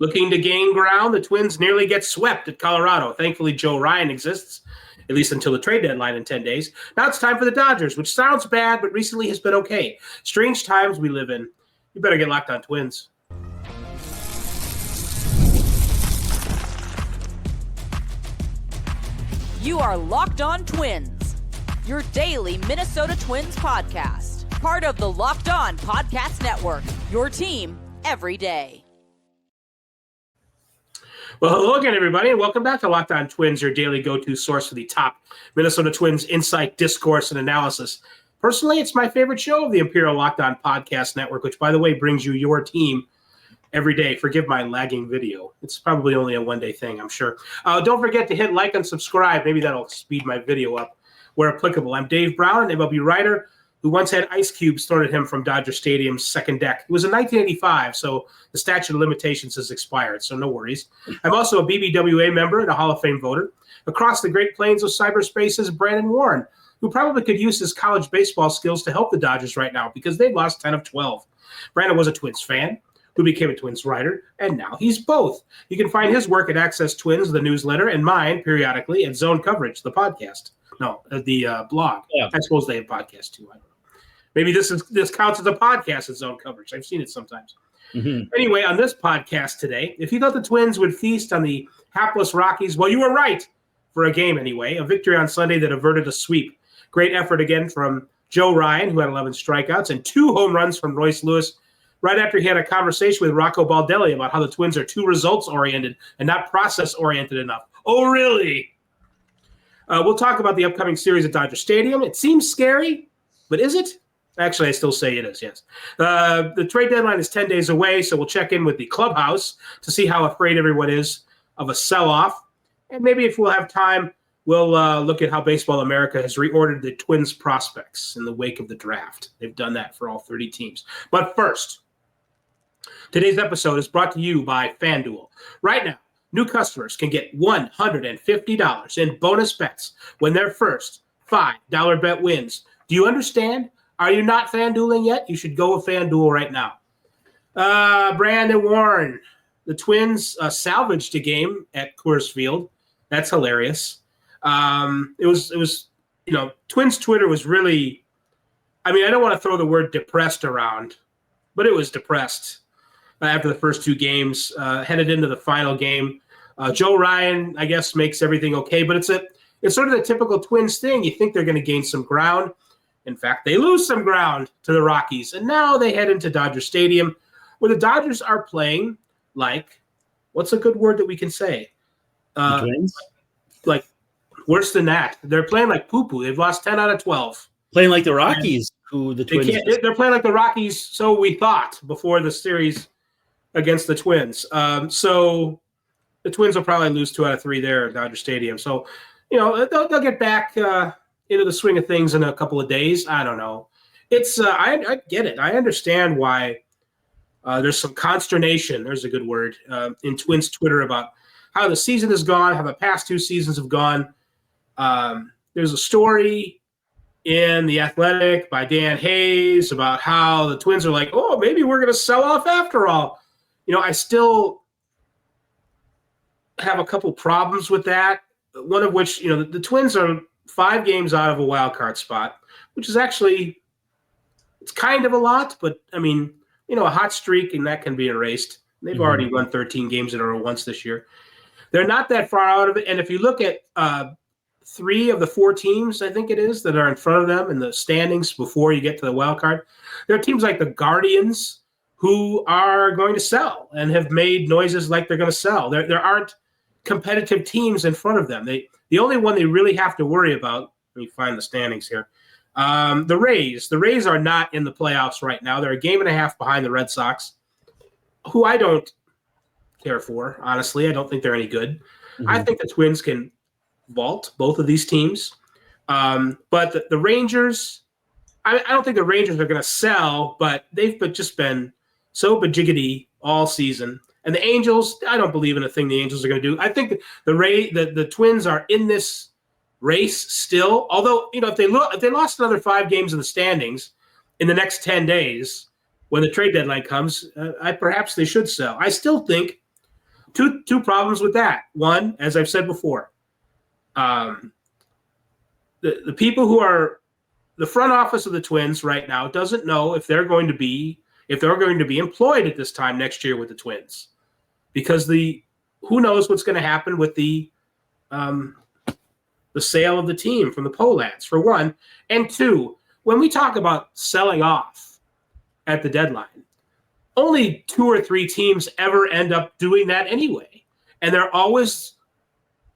Looking to gain ground, the Twins nearly get swept at Colorado. Thankfully, Joe Ryan exists, at least until the trade deadline in 10 days. Now it's time for the Dodgers, which sounds bad, but recently has been okay. Strange times we live in. You better get Locked On Twins. You are Locked On Twins, your daily Minnesota Twins podcast. Part of the Locked On Podcast Network, your team every day. Well, hello again, everybody, and welcome back to Locked On Twins, your daily go-to source for the top Minnesota Twins insight, discourse, and analysis. Personally, it's my favorite show of the Imperial Locked On Podcast Network, which, by the way, brings you your team every day. Forgive my lagging video. It's probably only a one-day thing, I'm sure. Don't forget to hit like and subscribe. Maybe that'll speed my video up where applicable. I'm Dave Brown, an MLB writer who once had ice cubes thrown at him from Dodger Stadium's second deck. It was in 1985, so the statute of limitations has expired, so no worries. I'm also a BBWA member and a Hall of Fame voter. Across the Great Plains of cyberspace is Brandon Warne, who probably could use his college baseball skills to help the Dodgers right now because they've lost 10 of 12. Brandon was a Twins fan who became a Twins writer, and now he's both. You can find his work at Access Twins, the newsletter, and mine periodically at Zone Coverage, the podcast. No, the blog. Yeah. I suppose they have podcasts too. I don't know. Maybe this counts as a podcast at Zone Coverage. I've seen it sometimes. Mm-hmm. Anyway, on this podcast today, if you thought the Twins would feast on the hapless Rockies, well, you were right for a game anyway. A victory on Sunday that averted a sweep. Great effort again from Joe Ryan, who had 11 strikeouts, and 2 home runs from Royce Lewis right after he had a conversation with Rocco Baldelli about how the Twins are too results-oriented and not process-oriented enough. Oh, really? We'll talk about the upcoming series at Dodger Stadium. It seems scary, but is it? Actually, I still say it is, yes. The trade deadline is 10 days away, so we'll check in with the clubhouse to see how afraid everyone is of a sell-off. And maybe if we'll have time, we'll look at how Baseball America has reordered the Twins prospects in the wake of the draft. They've done that for all 30 teams. But first, today's episode is brought to you by FanDuel. Right now, new customers can get $150 in bonus bets when their first $5 bet wins. Do you understand? Are you not FanDueling yet? You should go with FanDuel right now. Brandon Warne, the Twins salvaged a game at Coors Field. That's hilarious. It was, Twins Twitter was really, I don't want to throw the word depressed around, but it was depressed after the first 2 games, headed into the final game. Joe Ryan, I guess, makes everything okay, but it's sort of the typical Twins thing. You think they're going to gain some ground. In fact, they lose some ground to the Rockies, and now they head into Dodger Stadium, where the Dodgers are playing like, what's a good word that we can say? Twins? Like, worse than that. They're playing like poo-poo. They've lost 10 out of 12. Playing like the Rockies, who the Twins. They're playing like the Rockies, so we thought, before the series against the Twins. So the Twins will probably lose 2 out of 3 there at Dodger Stadium. So, they'll get back into the swing of things in a couple of days. I don't know. It's I get it. I understand why there's some consternation. There's a good word in Twins Twitter about how the season has gone, how the past 2 seasons have gone. There's a story in The Athletic by Dan Hayes about how the Twins are like, oh, maybe we're going to sell off after all. I still have a couple problems with that. One of which, the Twins are 5 games out of a wild card spot, which is actually, it's kind of a lot, but a hot streak and that can be erased. They've already won 13 games in a row once this year. They're not that far out of it. And if you look at 3 of the 4 teams, I think it is, that are in front of them in the standings before you get to the wild card, there are teams like the Guardians who are going to sell and have made noises like they're going to sell. There aren't competitive teams in front of them. The only one they really have to worry about, let me find the standings here, the Rays. The Rays are not in the playoffs right now. They're a game and a half behind the Red Sox, who I don't care for, honestly. I don't think they're any good. Mm-hmm. I think the Twins can vault both of these teams. But the Rangers, I don't think the Rangers are going to sell, but they've just been so bajiggity all season. And the Angels, I don't believe in a thing the Angels are going to do. I think the Twins are in this race still. Although, if they lost another 5 games in the standings in the next 10 days, when the trade deadline comes, perhaps they should sell. I still think two problems with that. One, as I've said before, the people who are the front office of the Twins right now doesn't know if they're going to be employed at this time next year with the Twins, because who knows what's going to happen with the sale of the team from the Polans, for one. And two, when we talk about selling off at the deadline, only 2 or 3 teams ever end up doing that anyway. And they're always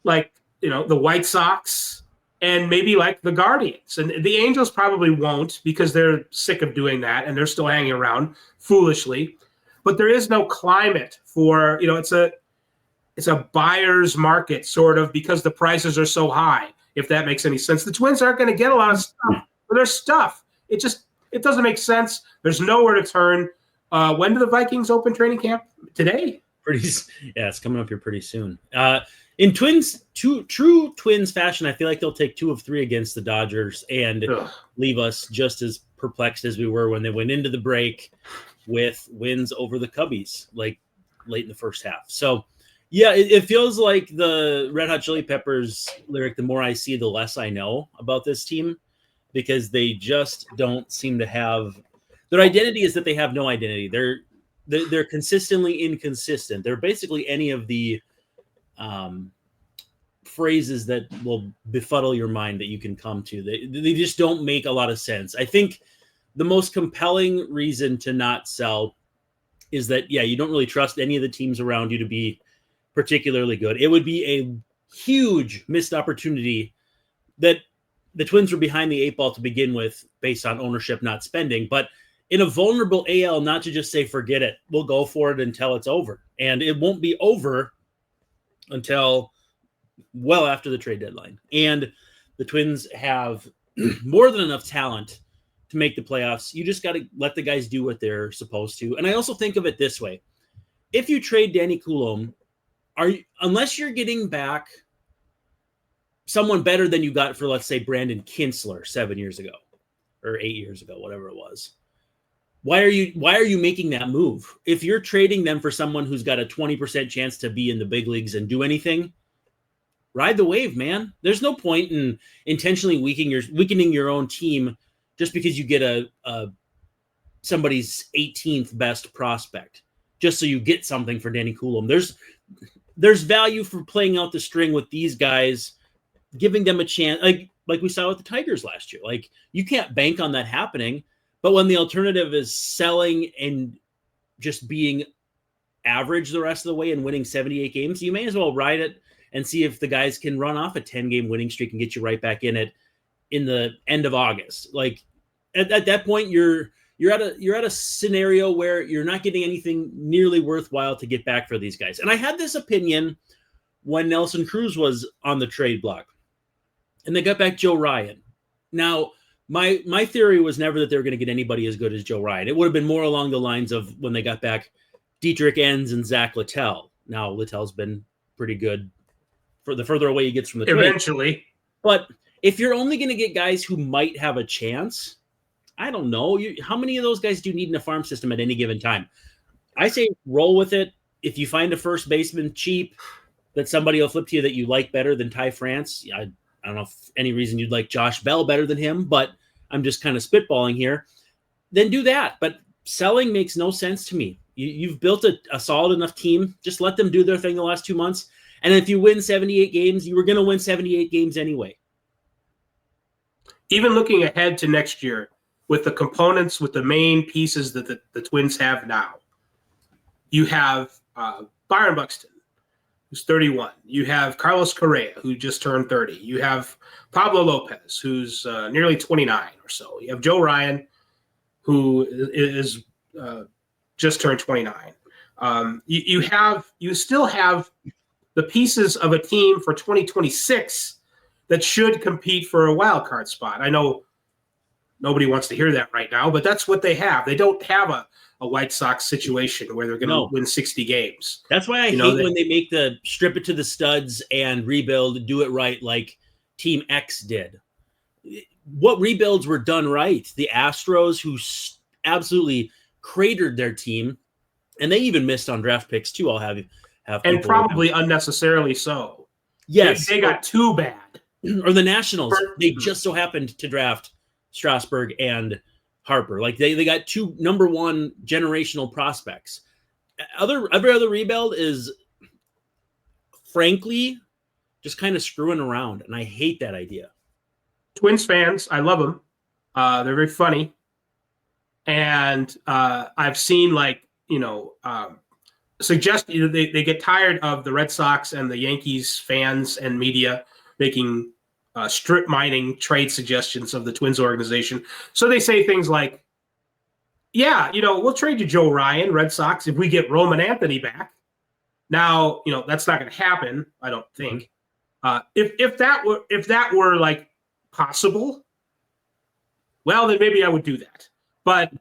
like, the White Sox and maybe like the Guardians. And the Angels probably won't, because they're sick of doing that and they're still hanging around foolishly. But there is no climate for, it's a buyer's market, sort of, because the prices are so high, if that makes any sense. The Twins aren't going to get a lot of stuff for their stuff. It doesn't make sense. There's nowhere to turn. When do the Vikings open training camp? Today? It's coming up here pretty soon. In true Twins fashion, I feel like they'll take 2 of 3 against the Dodgers and leave us just as perplexed as we were when they went into the break with wins over the Cubbies, like late in the first half. So, yeah, it feels like the Red Hot Chili Peppers lyric, the more I see, the less I know about this team, because they just don't seem to have – their identity is that they have no identity. They're consistently inconsistent. They're basically any of the phrases that will befuddle your mind that you can come to. They just don't make a lot of sense. I think the most compelling reason to not sell is that, you don't really trust any of the teams around you to be particularly good. It would be a huge missed opportunity that the Twins were behind the 8 ball to begin with, based on ownership not spending. But in a vulnerable AL, not to just say, forget it, we'll go for it until it's over. And it won't be over until well after the trade deadline. And the Twins have more than enough talent to make the playoffs. You just got to let the guys do what they're supposed to. And I also think of it this way. If you trade Danny Coulomb, unless you're getting back someone better than you got for, let's say, Brandon Kinsler 7 years ago or 8 years ago, whatever it was, why are you making that move? If you're trading them for someone who's got a 20% chance to be in the big leagues and do anything, ride the wave, man. There's no point in intentionally weakening your own team just because you get a somebody's 18th best prospect, just so you get something for Danny Coulomb. There's value for playing out the string with these guys, giving them a chance, like we saw with the Tigers last year. Like, you can't bank on that happening. But when the alternative is selling and just being average the rest of the way and winning 78 games, you may as well ride it and see if the guys can run off a 10-game winning streak and get you right back in it in the end of August. Like, at that point, you're at a scenario where you're not getting anything nearly worthwhile to get back for these guys. And I had this opinion when Nelson Cruz was on the trade block, and they got back Joe Ryan. Now, my theory was never that they were going to get anybody as good as Joe Ryan. It would have been more along the lines of when they got back Dietrich Enns and Zach Littell. Now, Littell's been pretty good for the further away he gets from the eventually. Twins. But if you're only going to get guys who might have a chance, I don't know. How many of those guys do you need in a farm system at any given time? I say roll with it. If you find a first baseman cheap that somebody will flip to you that you like better than Ty France, I don't know if any reason you'd like Josh Bell better than him, but I'm just kind of spitballing here. Then do that. But selling makes no sense to me. You've built a solid enough team. Just let them do their thing the last 2 months. And if you win 78 games, you were going to win 78 games anyway. Even looking ahead to next year, with the components, with the main pieces that the Twins have now, you have Byron Buxton, who's 31. You have Carlos Correa, who just turned 30. You have Pablo Lopez, who's nearly 29 or so. You have Joe Ryan, who is just turned 29. You still have the pieces of a team for 2026 that should compete for a wild card spot. I know nobody wants to hear that right now, but that's what they have. They don't have a White Sox situation where they're going to win 60 games. That's why I hate when they make the strip it to the studs and rebuild, do it right like Team X did. What rebuilds were done right? The Astros, who absolutely cratered their team, and they even missed on draft picks too, I'll have have and people probably unnecessarily so. Yes, they got too bad. Or the Nationals, they just so happened to draft Strasburg and Harper. Like they got 2 number 1 generational prospects. Every other rebuild is, frankly, just kind of screwing around, and I hate that idea. Twins fans, I love them. They're very funny, and I've seen suggest they get tired of the Red Sox and the Yankees fans and media making strip mining trade suggestions of the Twins organization. So they say things like, yeah, we'll trade you Joe Ryan, Red Sox, if we get Roman Anthony back. Now, that's not going to happen, I don't think. If that were like possible, well, then maybe I would do that. But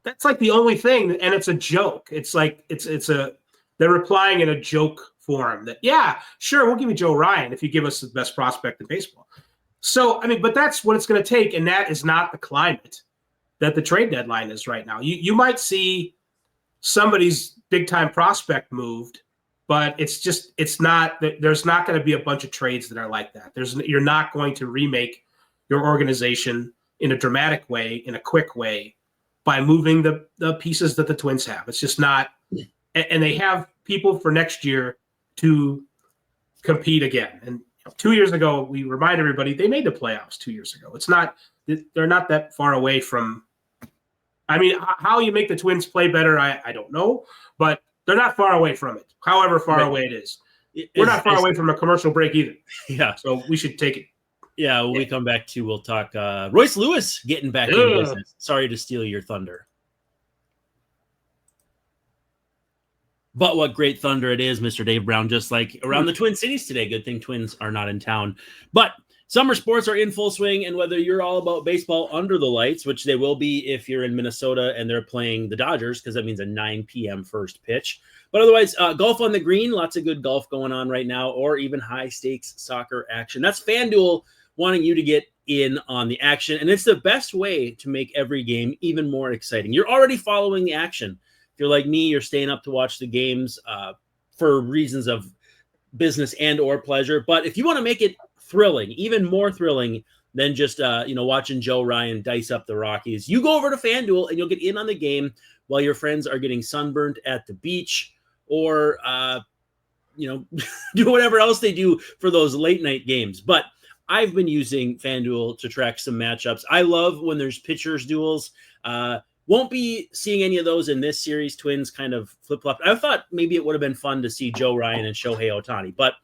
that's like the only thing, and it's a joke. It's like they're replying in a joke form that, yeah, sure, we'll give you Joe Ryan if you give us the best prospect in baseball. So, but that's what it's going to take, and that is not the climate that the trade deadline is right now. You might see somebody's big-time prospect moved, but it's not – there's not going to be a bunch of trades that are like that. You're not going to remake your organization in a dramatic way, in a quick way, by moving the pieces that the Twins have. It's just not – and they have people for next year to compete again. And 2 years ago, we remind everybody they made the playoffs 2 years ago. They're not that far away from. How you make the Twins play better, I don't know, but they're not far away from it. However far away it is, we're not far away from a commercial break either. Yeah, so we should take it. Yeah, when we come back we'll talk Royce Lewis getting back in business. Sorry to steal your thunder. But what great thunder it is, Mr. Dave Brown, just like around the Twin Cities today. Good thing Twins are not in town. But summer sports are in full swing, and whether you're all about baseball under the lights, which they will be if you're in Minnesota and they're playing the Dodgers, because that means a 9 p.m. first pitch. But otherwise, golf on the green, lots of good golf going on right now, or even high-stakes soccer action. That's FanDuel wanting you to get in on the action, and it's the best way to make every game even more exciting. You're already following the action. If you're like me, you're staying up to watch the games for reasons of business and or pleasure. But if you want to make it thrilling, even more thrilling than just watching Joe Ryan dice up the Rockies, you go over to FanDuel and you'll get in on the game while your friends are getting sunburned at the beach or do whatever else they do for those late night games. But I've been using FanDuel to track some matchups. I love when there's pitchers duels. Won't be seeing any of those in this series. Twins kind of flip-flopped. I thought maybe it would have been fun to see Joe Ryan and Shohei Ohtani, but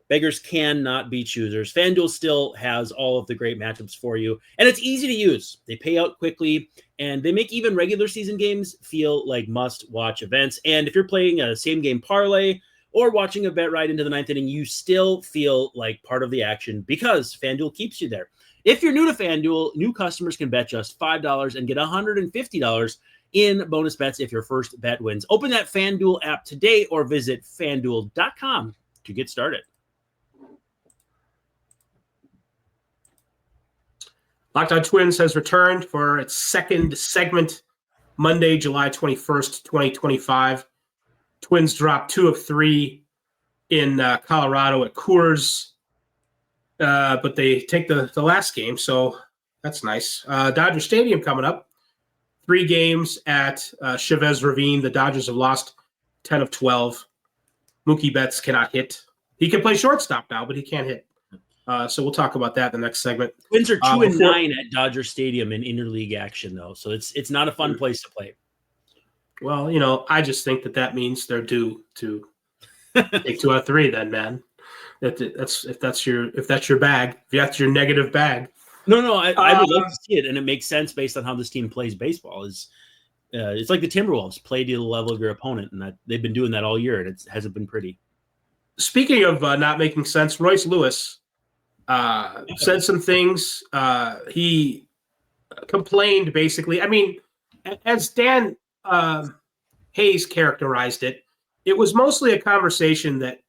beggars cannot be choosers. FanDuel still has all of the great matchups for you, and it's easy to use. They pay out quickly, and they make even regular season games feel like must-watch events. And if you're playing a same-game parlay or watching a bet right into the ninth inning, you still feel like part of the action because FanDuel keeps you there. If you're new to FanDuel, new customers can bet just $5 and get $150 in bonus bets if your first bet wins. Open that FanDuel app today or visit FanDuel.com to get started. Locked On Twins has returned for its second segment, Monday, July 21st, 2025. Twins dropped 2 of 3 in Colorado at Coors. But they take the last game, so that's nice. Dodger Stadium coming up. 3 games at Chavez Ravine. The Dodgers have lost 10 of 12. Mookie Betts cannot hit. He can play shortstop now, but he can't hit. So we'll talk about that in the next segment. Twins are 2-9 at Dodger Stadium in interleague action, though, so it's not a fun place to play. Well, I just think that means they're due to take 2 out of 3. Then, man. If that's your bag, if that's your negative bag. No, I would love to see it, and it makes sense based on how this team plays baseball. It's like the Timberwolves play to the level of your opponent, and that they've been doing that all year, and it hasn't been pretty. Speaking of not making sense, Royce Lewis said some things. He complained basically. As Dan Hayes characterized it, it was mostly a conversation that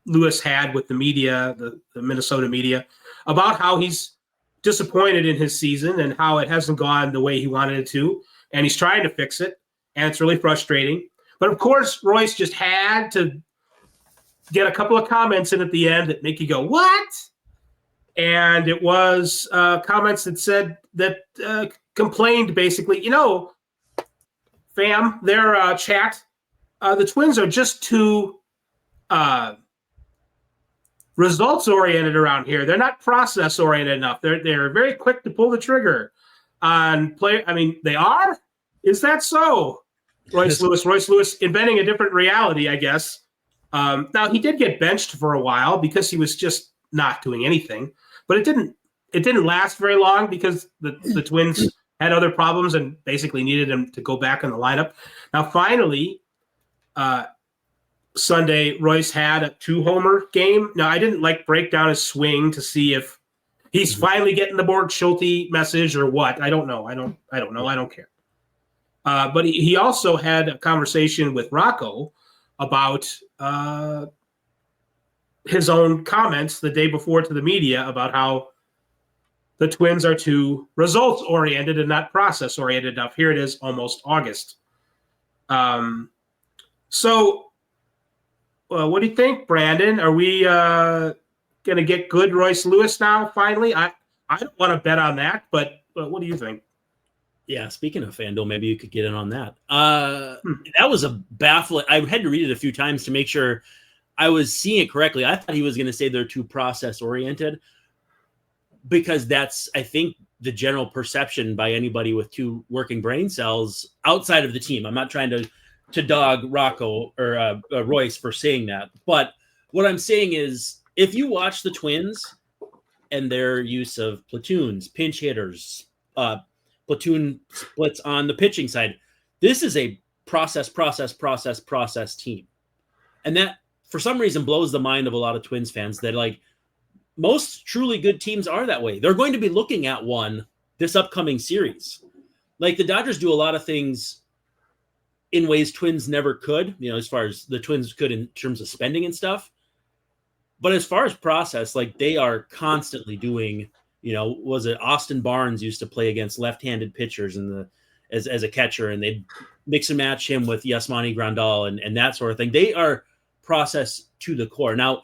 Lewis had with the media, the Minnesota media, about how he's disappointed in his season and how it hasn't gone the way he wanted it to, and he's trying to fix it, and it's really frustrating. But of course, Royce just had to get a couple of comments in at the end that make you go, what? And it was comments that said that complained basically, fam, their chat, the Twins are just too results oriented around here. They're not process oriented enough. They're very quick to pull the trigger on play. I mean, they are. Is that so? Royce Lewis inventing a different reality, I guess. Now he did get benched for a while because he was just not doing anything, but it didn't last very long because the Twins had other problems and basically needed him to go back in the lineup. Now finally, Sunday, Royce had a 2-homer game. Now I didn't break down his swing to see if he's finally getting the Borg Schulte message or what. I don't know. I don't know. I don't care. But he also had a conversation with Rocco about his own comments the day before to the media about how the Twins are too results-oriented and not process-oriented enough. Here it is, almost August. So what do you think, Brandon? Are we going to get good Royce Lewis now, finally? I don't want to bet on that, but what do you think? Yeah, speaking of FanDuel, maybe you could get in on that. That was a baffling. I had to read it a few times to make sure I was seeing it correctly. I thought he was going to say they're too process-oriented because that's, I think, the general perception by anybody with 2 working brain cells outside of the team. I'm not trying to dog Rocco or Royce for saying that. But what I'm saying is if you watch the Twins and their use of platoons, pinch hitters, platoon splits on the pitching side, this is a process team. And that, for some reason, blows the mind of a lot of Twins fans that, most truly good teams are that way. They're going to be looking at one this upcoming series. The Dodgers do a lot of things in ways Twins never could, as far as the Twins could in terms of spending and stuff. But as far as process, they are constantly doing, was it Austin Barnes used to play against left-handed pitchers as a catcher, and they'd mix and match him with Yasmani Grandal and that sort of thing. They are process to the core. Now,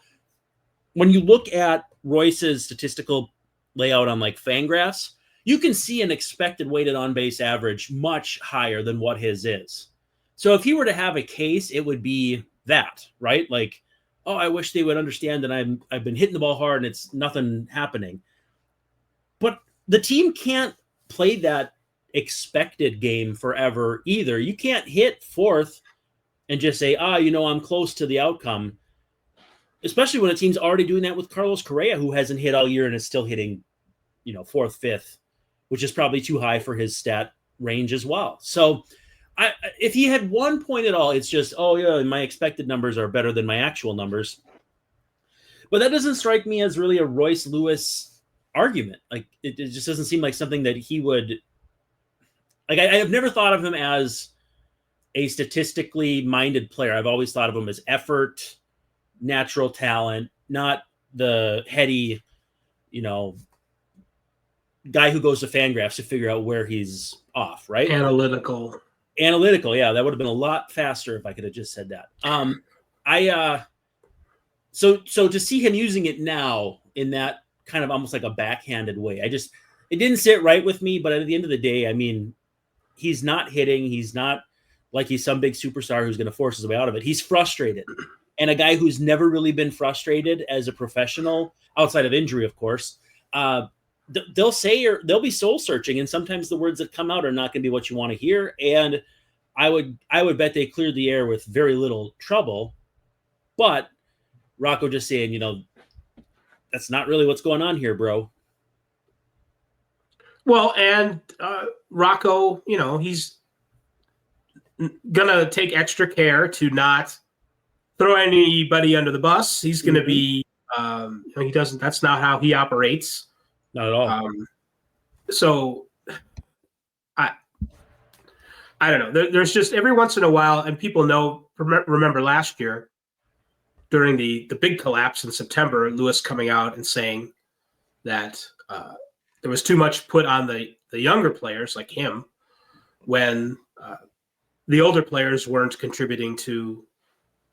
when you look at Royce's statistical layout on Fangraphs, you can see an expected weighted on-base average much higher than what his is. So if he were to have a case, it would be that, right? I wish they would understand that I've been hitting the ball hard and it's nothing happening. But the team can't play that expected game forever either. You can't hit 4th and just say, I'm close to the outcome, especially when a team's already doing that with Carlos Correa, who hasn't hit all year and is still hitting, 4th, 5th, which is probably too high for his stat range as well. So if he had 1 point at all, it's just, my expected numbers are better than my actual numbers. But that doesn't strike me as really a Royce Lewis argument. It just doesn't seem like something that he would I have never thought of him as a statistically minded player. I've always thought of him as effort, natural talent, not the heady, guy who goes to Fangraphs to figure out where he's off, right? Analytical. Yeah, that would have been a lot faster if I could have just said that. So to see him using it now in that kind of almost like a backhanded way, it didn't sit right with me. But at the end of the day, I mean, he's not hitting. He's not like he's some big superstar who's going to force his way out of it. He's frustrated. And a guy who's never really been frustrated as a professional, outside of injury, of course, they'll say, or they'll be soul searching. And sometimes the words that come out are not going to be what you want to hear. And I would bet they cleared the air with very little trouble. But Rocco just saying, that's not really what's going on here, bro. Well, and Rocco, he's going to take extra care to not throw anybody under the bus. He's going to be, he doesn't, that's not how he operates. Not at all. So I don't know. There's just every once in a while, and people remember last year during the big collapse in September, Lewis coming out and saying that there was too much put on the younger players like him when the older players weren't contributing to.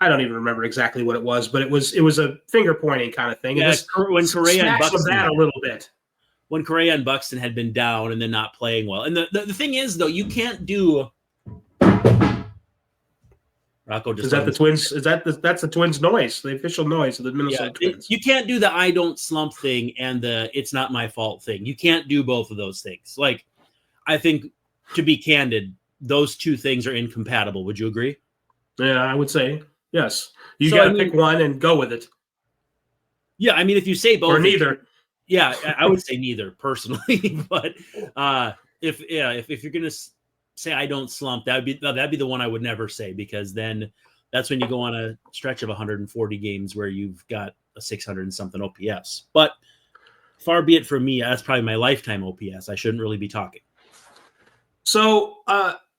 I don't even remember exactly what it was, but it was a finger pointing kind of thing. Yeah, and this when Correa and smacks of Buxton, that a little bit. When Correa and Buxton had been down and then not playing well, and the thing is though, you can't do. Rocco just is that the Twins? That's the Twins noise, the official noise of the Minnesota Twins. You can't do the "I don't slump" thing and the "it's not my fault" thing. You can't do both of those things. Like, I think, to be candid, those two things are incompatible. Would you agree? Yeah, I would say yes. You got to pick one and go with it. Yeah, I mean, if you say both or neither, yeah, I would say neither personally. But if you're gonna say I don't slump, that'd be the one I would never say, because then that's when you go on a stretch of 140 games where you've got a 600 and something OPS. But far be it from me, that's probably my lifetime OPS. I shouldn't really be talking. So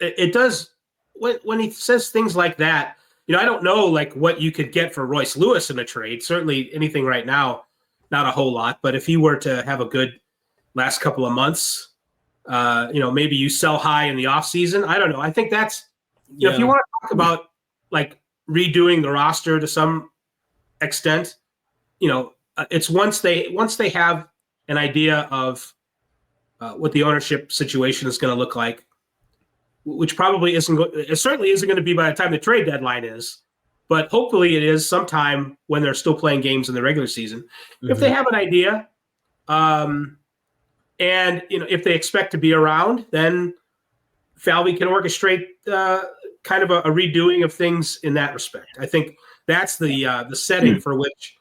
it does when he says things like that. I don't know like what you could get for Royce Lewis in a trade. Certainly anything right now, not a whole lot. But if he were to have a good last couple of months, maybe you sell high in the offseason. I don't know. I think that's, if you want to talk about like redoing the roster to some extent, it's once they have an idea of what the ownership situation is going to look like, which probably it certainly isn't going to be by the time the trade deadline is, but hopefully it is sometime when they're still playing games in the regular season. Mm-hmm. If they have an idea, and if they expect to be around, then Falvey can orchestrate kind of a redoing of things in that respect. I think that's the setting for which,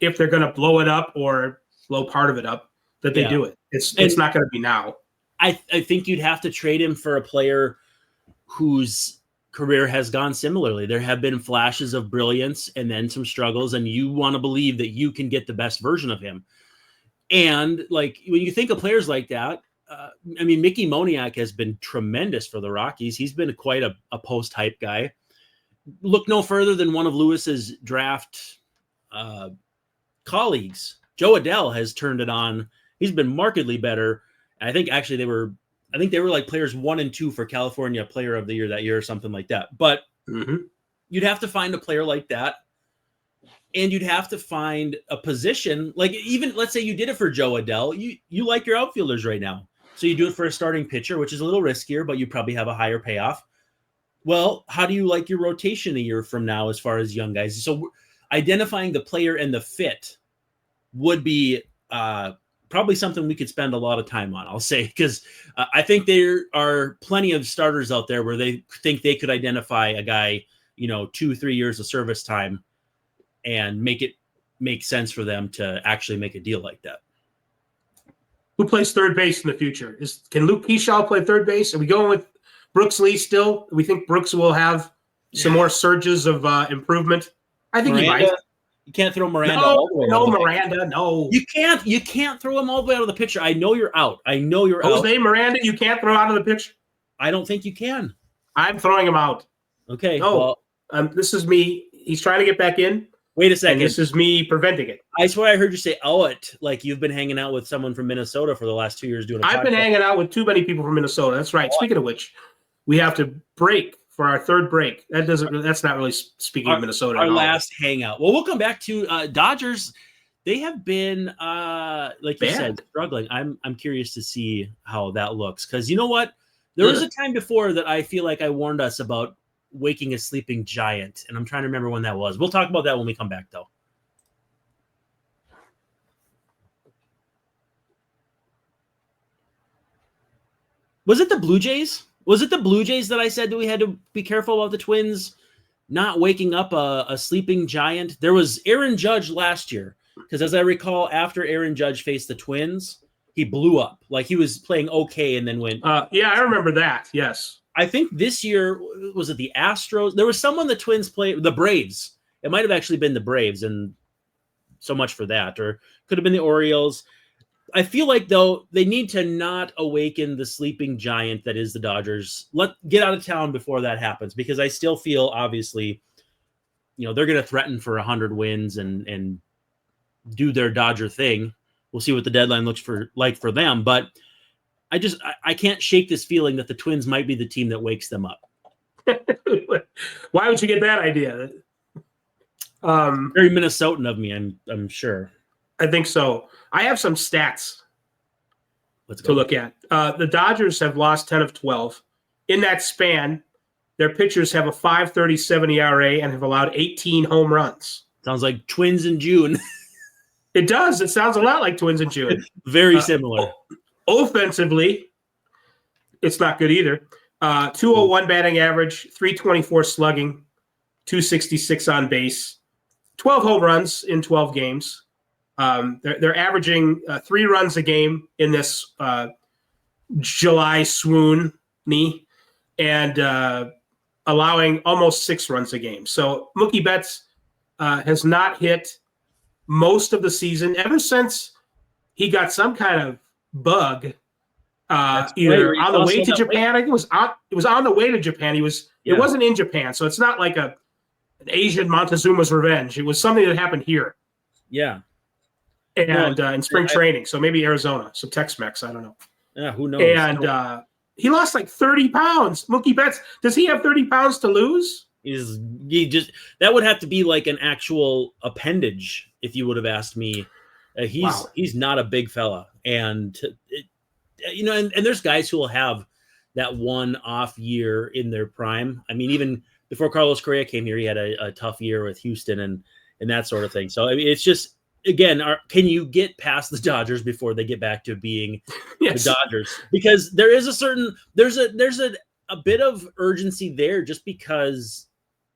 if they're going to blow it up or blow part of it up, that they do it. It's not going to be now. I think you'd have to trade him for a player whose career has gone similarly. There have been flashes of brilliance and then some struggles, and you want to believe that you can get the best version of him. And like when you think of players like that, Mickey Moniak has been tremendous for the Rockies. He's been quite a post-hype guy. Look no further than one of Lewis's draft colleagues. Joe Adell has turned it on. He's been markedly better. I think actually they were like players 1 and 2 for California Player of the Year that year or something like that. But you'd have to find a player like that. And you'd have to find a position, like even let's say you did it for Joe Adell. You like your outfielders right now. So you do it for a starting pitcher, which is a little riskier, but you probably have a higher payoff. Well, how do you like your rotation a year from now as far as young guys? So identifying the player and the fit would be probably something we could spend a lot of time on, I'll say, because I think there are plenty of starters out there where they think they could identify a guy, 2-3 years of service time and make it make sense for them to actually make a deal like that. Who plays third base in the future? Can Luke Keyshaw play third base? Are we going with Brooks Lee still? We think Brooks will have some more surges of improvement. I think Miranda, he might. You can't throw Miranda. No. You can't throw him all the way out of the picture. I know you're out. Jose Miranda, you can't throw out of the picture. I don't think you can. I'm throwing him out. Okay. No. This is me. He's trying to get back in. Wait a second. And this is me preventing it. I swear I heard you say it like you've been hanging out with someone from Minnesota for the last 2 years doing a podcast. I've been hanging out with too many people from Minnesota. That's right. Speaking of which, we have to break for our third break. That's not really speaking of Minnesota. Our last hangout. Well, we'll come back to Dodgers. They have been like you said, struggling. I'm curious to see how that looks, because you know what? There was a time before that I feel like I warned us about waking a sleeping giant, and I'm trying to remember when that was. We'll talk about that when we come back, though. Was it the Blue Jays? Was it the Blue Jays that I said that we had to be careful about the Twins not waking up a sleeping giant? There was Aaron Judge last year, because as I recall, after Aaron Judge faced the Twins, he blew up. Like he was playing okay and then went. Yeah, I remember that. Yes. I think this year, was it the Astros? There was someone the Twins played, the Braves. It might have actually been the Braves, and so much for that. Or could have been the Orioles. I feel like, though, they need to not awaken the sleeping giant that is the Dodgers. Get out of town before that happens, because I still feel, obviously, they're going to threaten for 100 wins and do their Dodger thing. We'll see what the deadline looks like for them. But I can't shake this feeling that the Twins might be the team that wakes them up. Why would you get that idea? Very Minnesotan of me, I'm sure. I think so. I have some stats Let's go. to look at. The Dodgers have lost 10 of 12. In that span, their pitchers have a 5.37 ERA and have allowed 18 home runs. Sounds like Twins in June. It does. It sounds a lot like Twins in June. Very similar. Offensively, it's not good either. 201 batting average, 324 slugging, 266 on base, 12 home runs in 12 games. They're averaging 3 runs a game in this July swoon knee, and allowing almost 6 runs a game. So Mookie Betts has not hit most of the season ever since he got some kind of bug. Either on the way to Japan. I think it was on the way to Japan. It wasn't in Japan, so it's not like an Asian Montezuma's revenge. It was something that happened here. Yeah. And in spring training, so maybe Arizona, some Tex-Mex, I don't know. Yeah, who knows? And he lost like 30 pounds. Mookie Betts, does he have 30 pounds to lose? That would have to be like an actual appendage if you would have asked me. He's not a big fella, and and there's guys who will have that one off year in their prime. I mean, even before Carlos Correa came here, he had a tough year with Houston and that sort of thing. So I mean, it's just, again, can you get past the Dodgers before they get back to being the Dodgers? Because there is there's a bit of urgency there, just because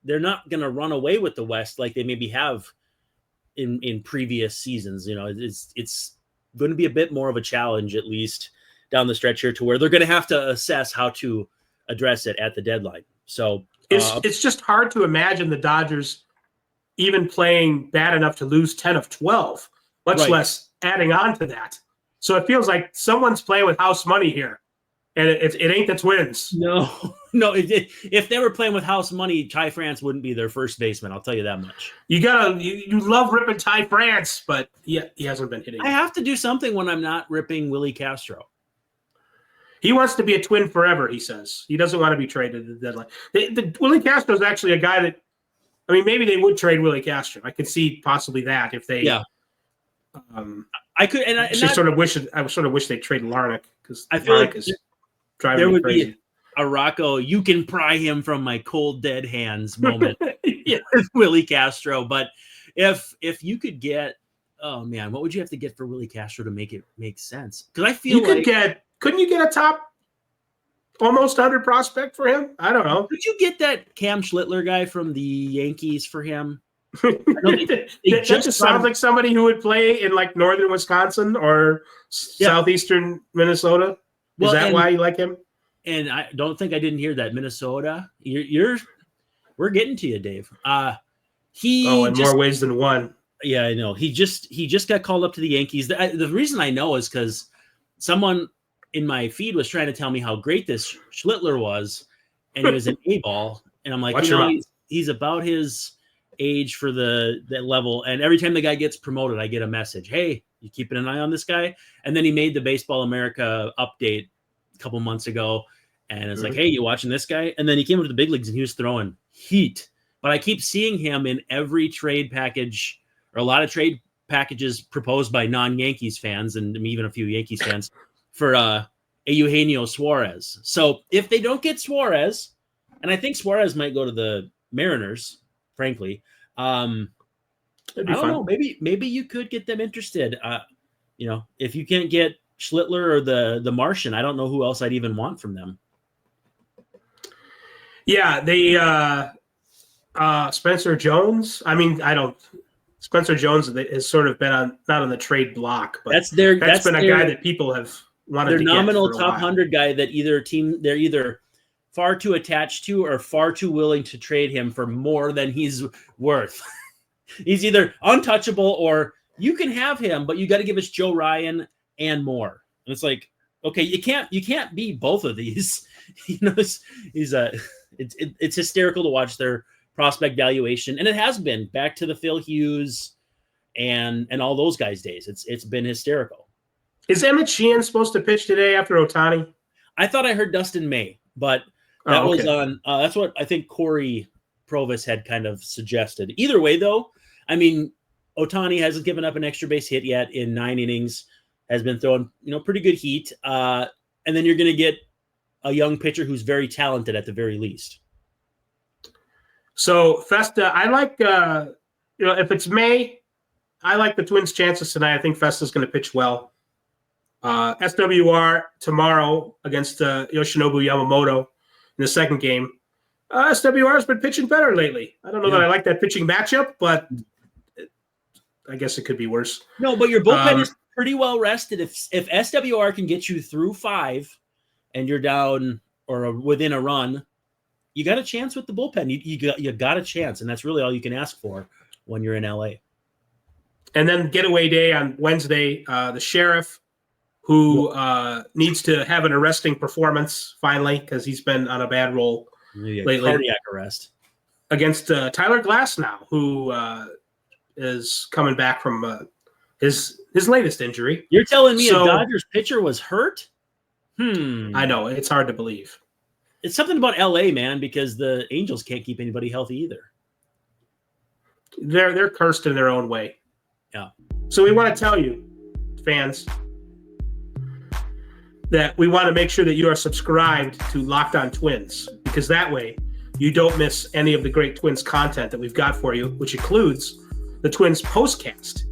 they're not going to run away with the West like they maybe have in previous seasons. It's going to be a bit more of a challenge, at least down the stretch here, to where they're going to have to assess how to address it at the deadline. So it's just hard to imagine the Dodgers even playing bad enough to lose 10 of 12, much less adding on to that. So it feels like someone's playing with house money here, and it ain't the Twins. No. If they were playing with house money, Ty France wouldn't be their first baseman. I'll tell you that much. You love ripping Ty France, but he hasn't been hitting. I have to do something when I'm not ripping Willie Castro. He wants to be a Twin forever, he says. He doesn't want to be traded at the deadline. Willie Castro is actually a guy that, I mean, maybe they would trade Willie Castro. I could see possibly that if they. Yeah. I could, and I sort of wish they'd trade Larnach, because I feel like is driving me crazy. Be a Rocco, you can pry him from my cold dead hands moment with Willie Castro. But if you could get, oh man, what would you have to get for Willie Castro to make it make sense? Because I feel couldn't you get a top almost 100 prospect for him? I don't know. Could you get that Cam Schlittler guy from the Yankees for him? That just sounds like somebody who would play in like northern Wisconsin or southeastern Minnesota. Is that why you like him? And I don't think I didn't hear that. Minnesota. We're getting to you, Dave. In more ways than one. Yeah, I know. He just got called up to the Yankees. The reason I know is because someone in my feed was trying to tell me how great this Schlittler was, and he was an A-ball. And I'm like, he's about his age for that level. And every time the guy gets promoted, I get a message. Hey, you keeping an eye on this guy? And then he made the Baseball America update a couple months ago. And it's like, hey, you watching this guy? And then he came up to the big leagues and he was throwing heat. But I keep seeing him in every trade package, or a lot of trade packages proposed by non-Yankees fans, and even a few Yankees fans, for Eugenio Suarez. So if they don't get Suarez, and I think Suarez might go to the Mariners, frankly, I don't know. Maybe you could get them interested. If you can't get Schlittler or the Martian, I don't know who else I'd even want from them. Yeah, they Spencer Jones. I mean, Spencer Jones has sort of been not on the trade block, but that's been a guy that people have wanted to get. Their nominal top 100 guy that they're either far too attached to or far too willing to trade him for more than he's worth. He's either untouchable or you can have him, but you got to give us Joe Ryan and more. And it's like, okay, you can't be both of these. It's hysterical to watch their prospect valuation, and it has been back to the Phil Hughes and all those guys' days. It's been hysterical. Is Emmett Sheehan supposed to pitch today after Ohtani? I thought I heard Dustin May, but That Oh, was okay. on. That's what I think Corey Provis had kind of suggested. Either way, though, I mean, Ohtani hasn't given up an extra base hit yet in 9 innings. Has been throwing, pretty good heat. And then you're going to get a young pitcher who's very talented at the very least. So Festa, I like, if it's May, I like the Twins' chances tonight. I think Festa's going to pitch well. SWR tomorrow against Yoshinobu Yamamoto in the second game. SWR has been pitching better lately. I don't know that I like that pitching matchup, but I guess it could be worse. No, but your bullpen is pretty well rested. If SWR can get you through 5 and you're down or within a run, you got a chance with the bullpen. You got a chance, and that's really all you can ask for when you're in LA. And then getaway day on Wednesday, the Sheriff, who needs to have an arresting performance finally because he's been on a bad roll lately. Cardiac arrest. Against Tyler Glasnow, who is coming back from his latest injury. You're telling me a Dodgers pitcher was hurt? I know. It's hard to believe. It's something about LA, man, because the Angels can't keep anybody healthy either. They're cursed in their own way. Yeah. So we want to tell you, fans, that we want to make sure that you are subscribed to Locked On Twins, because that way you don't miss any of the great Twins content that we've got for you, which includes the Twins postcast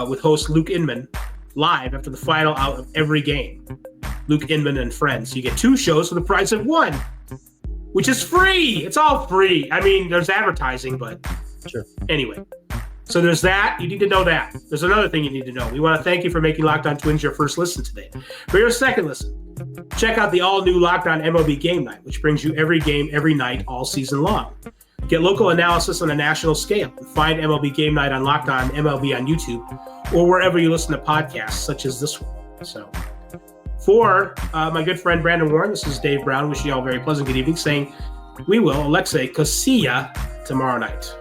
with host Luke Inman live after the final out of every game. Luke Inman and friends. You get 2 shows for the price of 1, which is free. It's all free. I mean, there's advertising, but sure. Anyway. So there's that. You need to know that. There's another thing you need to know. We want to thank you for making Locked On Twins your first listen today. For your second listen, check out the all-new Locked On MLB Game Night, which brings you every game, every night, all season long. Get local analysis on a national scale. Find MLB Game Night on Locked On MLB on YouTube or wherever you listen to podcasts, such as this one. So for my good friend Brandon Warne, this is Dave Brown wishing you all a very pleasant good evening, saying we will, Alexei, see ya tomorrow night.